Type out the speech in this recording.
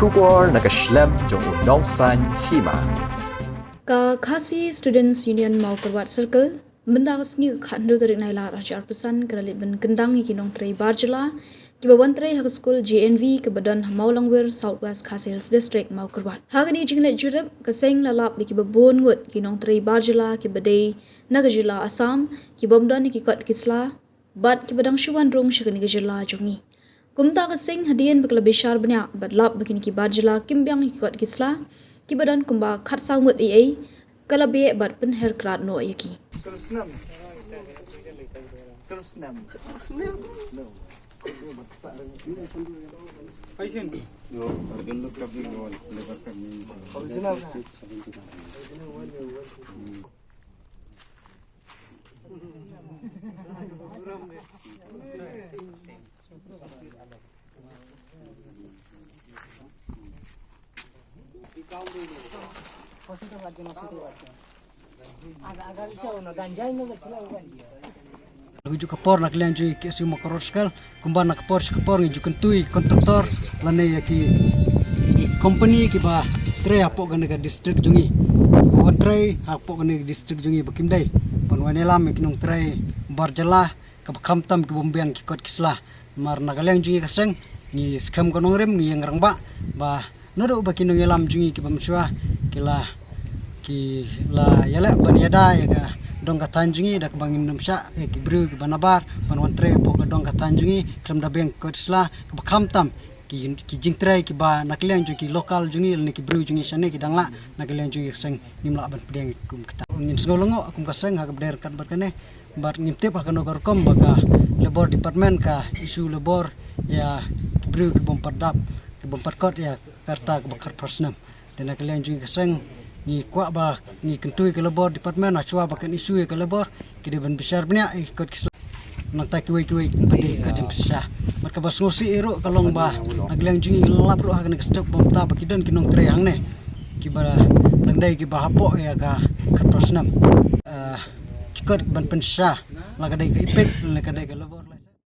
Shubor nakaslem jong unong san hima. Ka Khasi Students Union mau kerwat circle benda kasngi khandu dari naila rajar pesan kerali ben kendang ikinong tray barjela kibawan tray hak school JNV ke badan Maulangwir Southwest Khasi Hills District mau kerwat hagani jinglet jurep kaseng lalap bi kibabon ngut kinong tray barjela kibadai nagajila Assam kibomdan ikikot kisla bat kibadang shuwan rong shakani gajila jongi kumta kaseng hadian bekla bishar banyak badlap begini ki barjela kimbyang ikikot kisla kibadan kumba khat saungut ai kalabe bat pen her krat no yaki Lagu kapor nak lian jui ke si makoroskel kumba nak kapor ngijukan tui kontraktor lane ya ki company ki ba tre apok gane ka district jungi wan tre apok gane district jungi bakimdai panwane lam ki nong tre barjala ka kamtam ki bombyang ki kot kisla mar nak lian jungi kaseng ni skam konong rem ni yang rangba ba nodo ba ki nong lam jungi ki bamswa kila ki la yala baniada ya ka dong katanjungi dak bangim namsha ki bru ki banabar panwan tre pok dong katanjungi kram da beng kotsla ki bakamtam ki jingtrai ki ba naklian ju ki lokal jungi ni ki bru jungi sane ki dangla naklian ju seng nimla ban pedeng kum kita ngin sgolongo akum kaseng ha ber kat barkane bar nimtep akan okor kom baga labor department ka isu labor ya ki bru ki bom padap ki bom parkot ya karta ki bakar persnam dan naklian ju kaseng ni kuat bah ni kentui ke labor department achua bakan isu ke labor kide ban besar banyak ikut kisah nak tak kiwai padi kadem besar mereka bas ngosi ero kalong bah naglang jungi lap ro hakan stop bomta bakidon kinong treyang ne kibara nandai ki bahapo ya ka khatprasnam kikot ban pensah lagadai ke ipek lagadai ke labor